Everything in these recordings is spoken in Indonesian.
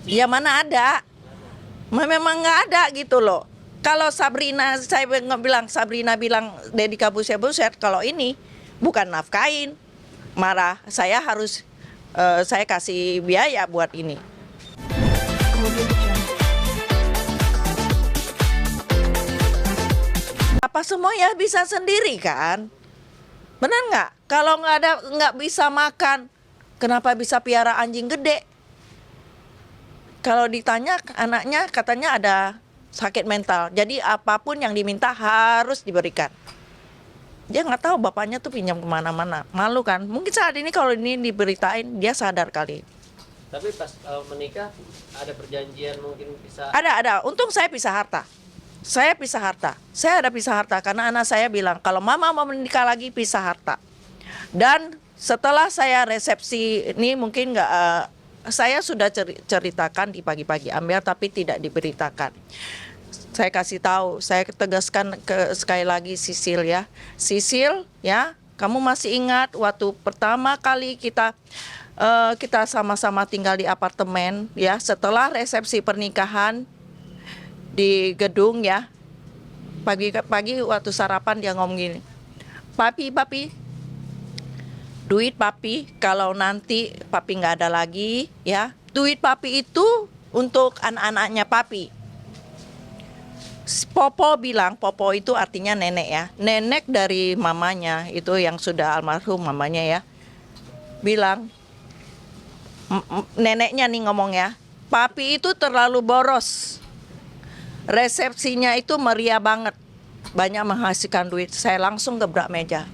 Ya mana ada, memang nggak ada gitu loh. Kalau Sabrina, saya bilang Sabrina bilang Deddy Kabuset, kalau ini bukan nafkain, marah, saya harus saya kasih biaya buat ini. Apa semua ya bisa sendiri kan? Benar nggak? Kalau nggak bisa makan, kenapa bisa piara anjing gede? Kalau ditanya anaknya katanya ada sakit mental. Jadi apapun yang diminta harus diberikan. Dia nggak tahu bapaknya tuh pinjam kemana-mana. Malu kan? Mungkin saat ini kalau ini diberitain dia sadar kali. Tapi pas menikah ada perjanjian mungkin bisa. Ada. Untung saya pisah harta. Saya pisah harta. Saya ada pisah harta karena anak saya bilang kalau mama mau menikah lagi pisah harta. Dan setelah saya resepsi ini mungkin nggak saya sudah ceritakan di pagi-pagi Ambil tapi tidak diberitakan. Saya kasih tahu, saya tegaskan sekali lagi Sisil ya. Sisil ya, kamu masih ingat waktu pertama kali kita sama-sama tinggal di apartemen ya, setelah resepsi pernikahan di gedung ya. Pagi-pagi waktu sarapan dia ngomong gini. Papi, duit papi kalau nanti papi nggak ada lagi ya, duit papi itu untuk anak-anaknya papi. Popo bilang, Popo itu artinya nenek ya, nenek dari mamanya itu yang sudah almarhum mamanya ya, bilang neneknya nih ngomong ya, papi itu terlalu boros, resepsinya itu meriah banget, banyak menghasilkan duit. Saya langsung gebrak meja,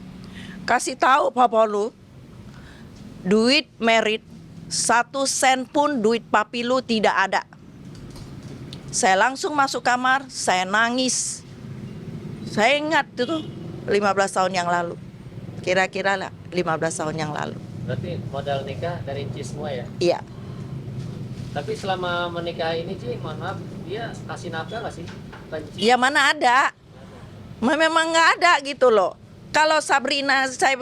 kasih tahu Popo lu, duit merit 1 sen pun duit papi lu tidak ada. Saya langsung masuk kamar, saya nangis. Saya ingat itu 15 tahun yang lalu. Kira-kira lah 15 tahun yang lalu. Berarti modal nikah dari Ci semua ya? Iya. Tapi selama menikah ini Ci, mohon maaf, dia kasih nafkah nggak sih? Ya mana ada. Memang nggak ada gitu loh. Kalau Sabrina, saya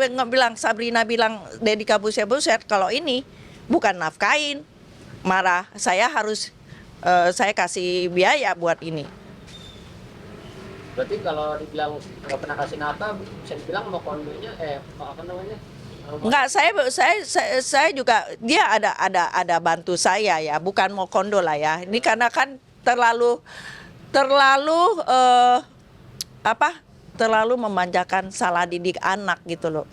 Sabrina bilang Deddy Kabuset, kalau ini bukan nafkain, marah, saya harus saya kasih biaya buat ini. Berarti kalau dibilang nggak pernah kasih nafkah, bisa dibilang mau kondonya, apa namanya? Enggak, saya juga dia ada bantu saya ya, bukan mau kondo lah ya. Ini karena kan terlalu terlalu memanjakan salah didik anak gitu loh.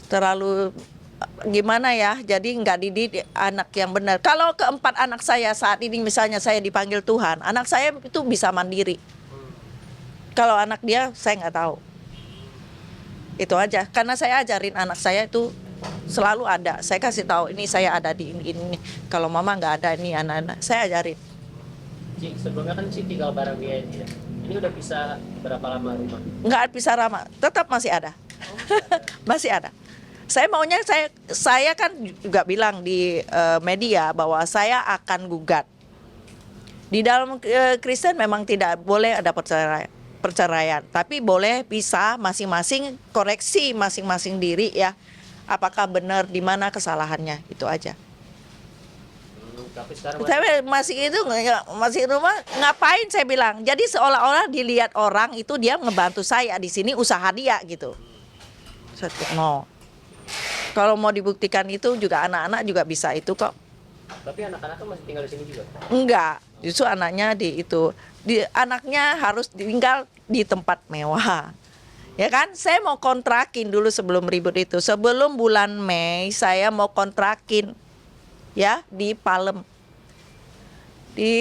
Terlalu gimana ya, jadi nggak didik anak yang benar. Kalau keempat anak saya saat ini misalnya saya dipanggil Tuhan, anak saya itu bisa mandiri. Kalau anak dia saya nggak tahu. Itu aja, karena saya ajarin anak saya itu selalu ada. Saya kasih tahu ini saya ada di ini. Kalau mama nggak ada ini anak-anak, saya ajarin. Ci, sebelumnya kan Ci tinggal bareng dia ini ya. Ini udah bisa berapa lama rumah? Nggak bisa ramah, tetap masih ada. Masih ada. Saya maunya saya kan juga bilang di media bahwa saya akan gugat. Di dalam Kristen memang tidak boleh ada perceraian, tapi boleh pisah masing-masing, koreksi masing-masing diri ya. Apakah benar, di mana kesalahannya, itu aja. Tapi sekarang Saya masih rumah ngapain saya bilang. Jadi seolah-olah dilihat orang itu dia ngebantu saya di sini usaha dia gitu. No. Kalau mau dibuktikan itu juga anak-anak juga bisa itu kok. Tapi anak-anak tuh masih tinggal di sini juga? Enggak, justru anaknya anaknya harus tinggal di tempat mewah. Ya kan, saya mau kontrakin dulu sebelum ribut itu. Sebelum bulan Mei saya mau kontrakin ya di Palem. Di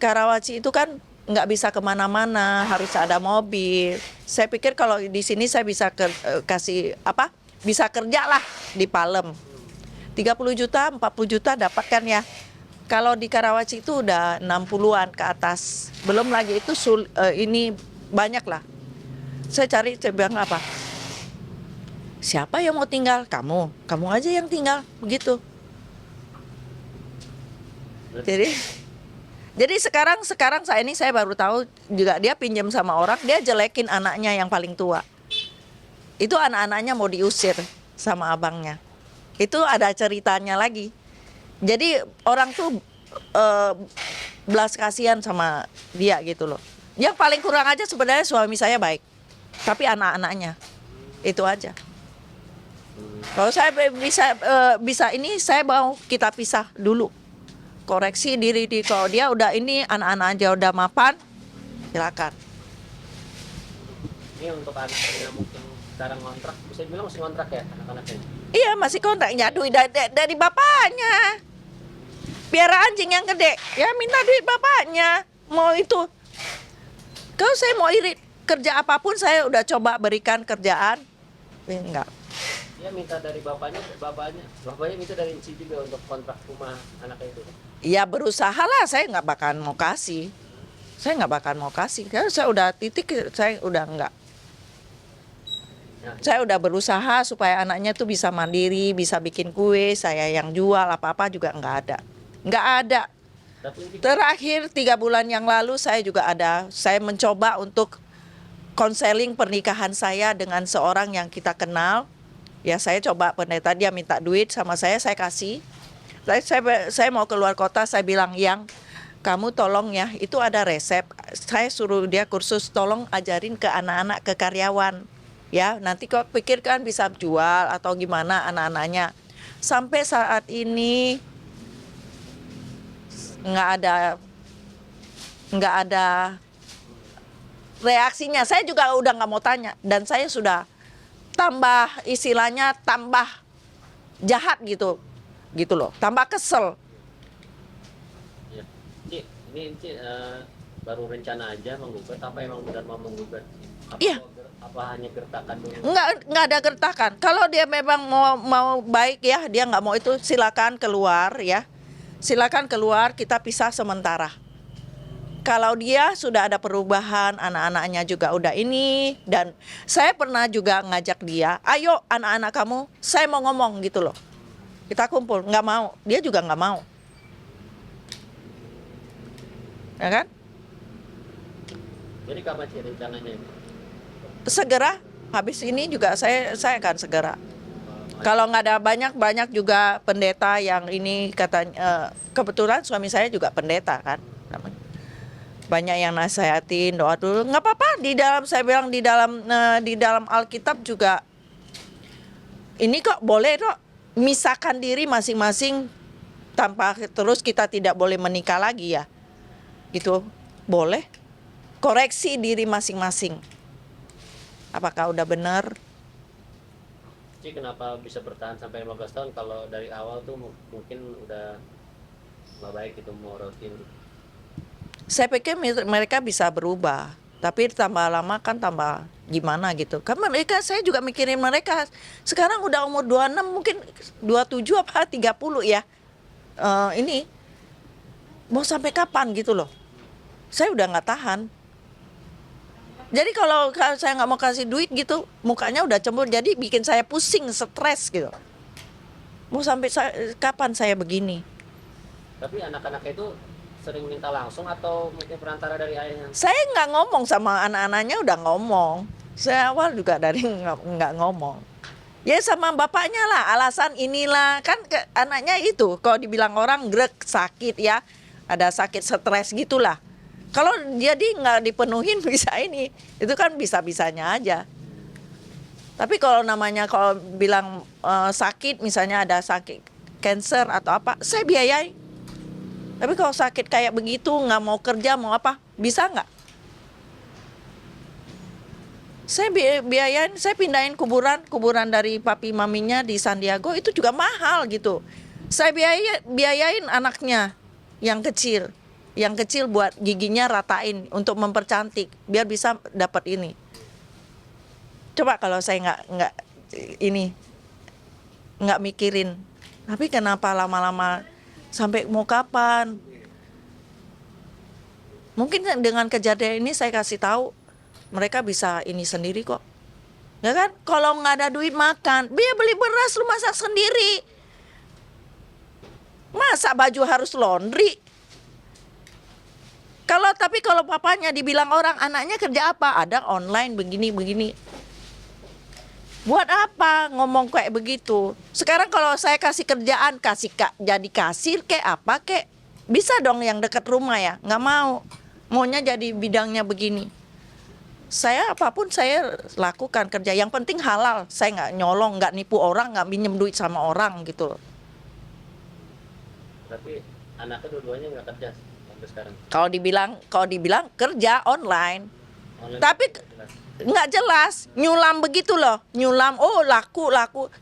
Karawaci itu kan nggak bisa kemana-mana, harus ada mobil. Saya pikir kalau di sini saya bisa bisa kerja lah di Palem. 30 juta, 40 juta dapat kan ya. Kalau di Karawaci itu udah 60-an ke atas. Belum lagi itu ini banyak lah. Saya bilang apa? Siapa yang mau tinggal? Kamu aja yang tinggal, begitu. Jadi sekarang saya baru tahu juga dia pinjam sama orang, dia jelekin anaknya yang paling tua. Itu anak-anaknya mau diusir sama abangnya. Itu ada ceritanya lagi. Jadi orang tuh belas kasihan sama dia gitu loh. Yang paling kurang aja sebenarnya suami saya baik, tapi anak-anaknya itu aja. Kalau saya bisa ini saya mau kita pisah dulu, koreksi diri di kalau dia udah ini anak-anak aja udah mapan, silakan. Ini untuk anak-anaknya mungkin sekarang ngontrak, bisa dibilang masih ngontrak ya anak-anaknya. Iya masih kontraknya duit dari bapaknya. Biara anjing yang gede, ya minta duit bapaknya. Mau itu, kalau saya mau irit kerja apapun saya udah coba berikan kerjaan, enggak. Dia minta dari bapaknya minta dari Ci juga untuk kontrak rumah anaknya itu. Ya berusaha lah, saya nggak bakalan mau kasih. Saya nggak bakalan mau kasih, karena saya udah titik, saya udah enggak. Nah, Saya udah berusaha supaya anaknya tuh bisa mandiri, bisa bikin kue, saya yang jual apa-apa juga nggak ada. Nggak ada. tapi ini Terakhir 3 bulan yang lalu saya juga ada, saya mencoba untuk konseling pernikahan saya dengan seorang yang kita kenal. Ya saya coba pendeta, dia minta duit sama saya kasih. Saya mau keluar kota, saya bilang, yang kamu tolong ya, itu ada resep. Saya suruh dia kursus, tolong ajarin ke anak-anak, ke karyawan. Ya, nanti kok pikirkan bisa jual atau gimana anak-anaknya. Sampai saat ini nggak ada reaksinya. Saya juga udah nggak mau tanya, dan saya sudah tambah istilahnya tambah jahat gitu loh, tambah kesel. ya. Ci, baru rencana aja menggugat apa emang benar mau menggugat? Iya. Apa hanya gertakan dulu? Nggak ada gertakan. Kalau dia memang mau baik ya, dia nggak mau itu, silakan keluar ya, silakan keluar, kita pisah sementara. Kalau dia sudah ada perubahan, anak-anaknya juga udah ini, dan saya pernah juga ngajak dia, ayo anak-anak kamu, saya mau ngomong gitu loh, kita kumpul, nggak mau, dia juga nggak mau, ya kan? Jadi kapan sih rencananya ini? Segera, habis ini juga saya akan segera. Kalau nggak ada banyak juga pendeta yang ini katanya, kebetulan suami saya juga pendeta kan, banyak yang nasihatin doa dulu, nggak apa-apa. Di dalam, saya bilang, di dalam Alkitab juga ini kok boleh kok misahkan diri masing-masing, tanpa terus kita tidak boleh menikah lagi ya, gitu boleh, koreksi diri masing-masing apakah udah benar. Ci, kenapa bisa bertahan sampai 15 tahun kalau dari awal tuh mungkin udah nggak baik gitu, mau rutin? Saya pikir mereka bisa berubah, tapi tambah lama kan tambah gimana gitu. Kan mereka, saya juga mikirin mereka. Sekarang udah umur 26, mungkin 27 apa 30 ya. Ini mau sampai kapan gitu loh. Saya udah nggak tahan. Jadi kalau saya nggak mau kasih duit gitu, mukanya udah cembur, jadi bikin saya pusing, stres gitu. Mau sampai kapan saya begini? Tapi anak-anak itu sering minta langsung atau mungkin perantara dari ayahnya? Saya nggak ngomong sama anak-anaknya, udah ngomong. Saya awal juga dari nggak ngomong. Ya sama bapaknya lah, alasan inilah. Kan anaknya itu, kalau dibilang orang grek, sakit ya. Ada sakit stres gitulah. Kalau jadi nggak dipenuhin bisa ini. Itu kan bisa-bisanya aja. Tapi kalau namanya, kalau bilang sakit, misalnya ada sakit cancer atau apa, saya biayai. Tapi kalau sakit kayak begitu, nggak mau kerja, mau apa, bisa nggak? Saya biayain, saya pindahin kuburan dari papi maminya di San Diego, itu juga mahal gitu. Saya biayain anaknya yang kecil buat giginya ratain untuk mempercantik, biar bisa dapat ini. Coba kalau saya nggak mikirin, tapi kenapa lama-lama? Sampai mau kapan? Mungkin dengan kejadian ini saya kasih tahu, mereka bisa ini sendiri kok. Ya kan? Kalau nggak ada duit makan, biar beli beras, lu masak sendiri. Masa baju harus laundry? Tapi kalau papanya dibilang orang, anaknya kerja apa? Ada online begini. Buat apa ngomong kayak begitu? Sekarang kalau saya kasih kerjaan, jadi kasir kayak apa kayak, bisa dong yang dekat rumah ya. Nggak mau, maunya jadi bidangnya begini. Saya apapun saya lakukan kerja. Yang penting halal. Saya nggak nyolong, nggak nipu orang, nggak minjem duit sama orang gitu loh. Tapi anaknya dua-duanya nggak kerja sampai sekarang. Kalau dibilang kerja online, Online tapi nggak jelas. nggak jelas, nyulam begitu loh, nyulam. Oh laku.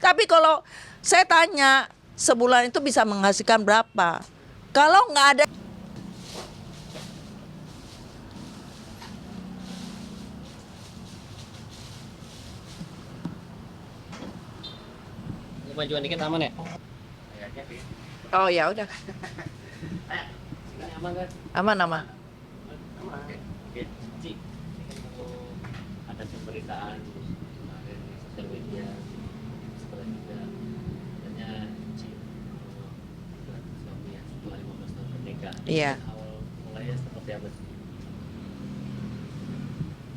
Tapi kalau saya tanya sebulan itu bisa menghasilkan berapa? Kalau nggak ada. Kemajuan dikit aman ya? Kayaknya sih. Oh ya udah, Ini aman kan? aman. Aman. Oke. Ci, ini kan kalau ada pemberitaan kemarin di sosial media setelah juga katanya Ci suami ya setelah 15 tahun menikah. Iya. Awal mulanya seperti apa sih?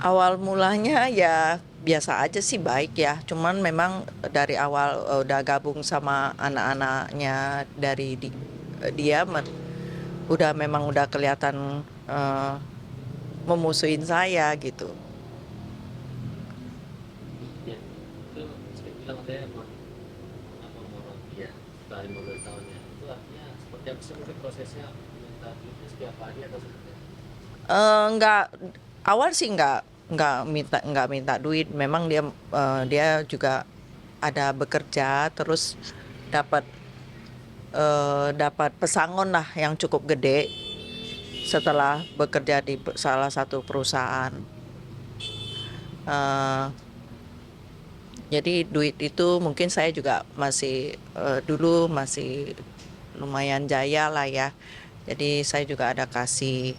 Awal mulanya ya biasa aja sih, baik ya. Cuman memang dari awal udah gabung sama anak-anaknya dari dia memang udah kelihatan memusuhin saya gitu. Ya, itu saya bilang katanya mau roti ya setelah 15 tahunnya. Itu artinya seperti apa sih mungkin prosesnya minta duitnya setiap hari atau seperti apa? Nggak, awal sih nggak minta duit. Memang dia juga ada bekerja, terus dapat dapat pesangon lah yang cukup gede setelah bekerja di salah satu perusahaan. Jadi duit itu mungkin saya juga masih dulu masih lumayan jaya lah ya. Jadi saya juga ada kasih.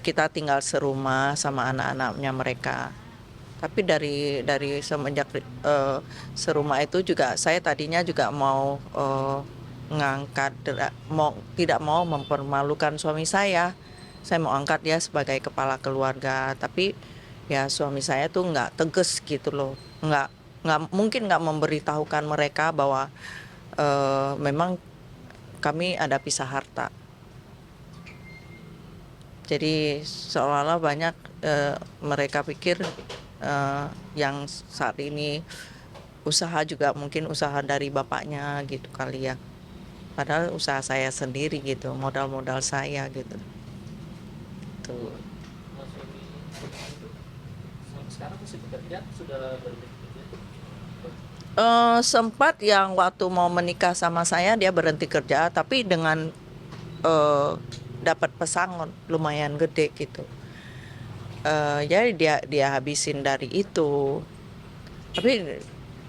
Kita tinggal serumah sama anak-anaknya mereka. Tapi dari semenjak serumah itu juga saya tadinya juga mau tidak mau mempermalukan suami saya. Saya mau angkat dia sebagai kepala keluarga. Tapi ya suami saya tuh nggak tegas gitu loh. Mungkin nggak memberitahukan mereka bahwa memang kami ada pisah harta. Jadi seolah-olah banyak mereka pikir yang saat ini usaha juga mungkin usaha dari bapaknya gitu kali ya. Padahal usaha saya sendiri gitu, modal saya gitu. Tuh. Kalau suami itu sampai sekarang masih bekerja sudah berhenti bekerja? Sempat yang waktu mau menikah sama saya dia berhenti kerja, tapi dengan dapat pesangon lumayan gede gitu. Jadi dia habisin dari itu. Tapi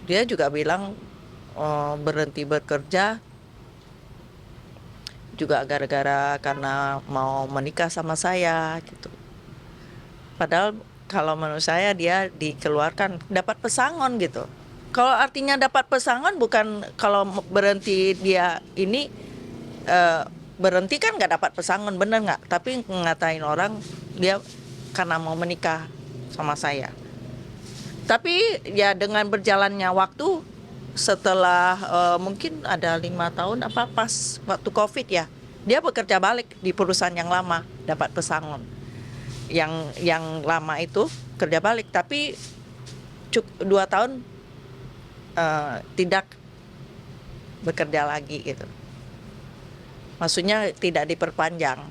dia juga bilang berhenti bekerja juga gara-gara karena mau menikah sama saya gitu. Padahal kalau menurut saya dia dikeluarkan dapat pesangon gitu. Kalau artinya dapat pesangon bukan kalau berhenti dia ini berhenti kan nggak dapat pesangon, bener nggak? Tapi ngatain orang dia karena mau menikah sama saya. Tapi ya dengan berjalannya waktu setelah mungkin ada 5 tahun pas waktu COVID ya, dia bekerja balik di perusahaan yang lama, dapat pesangon. Yang lama itu kerja balik, tapi 2 tahun tidak bekerja lagi gitu. Maksudnya tidak diperpanjang.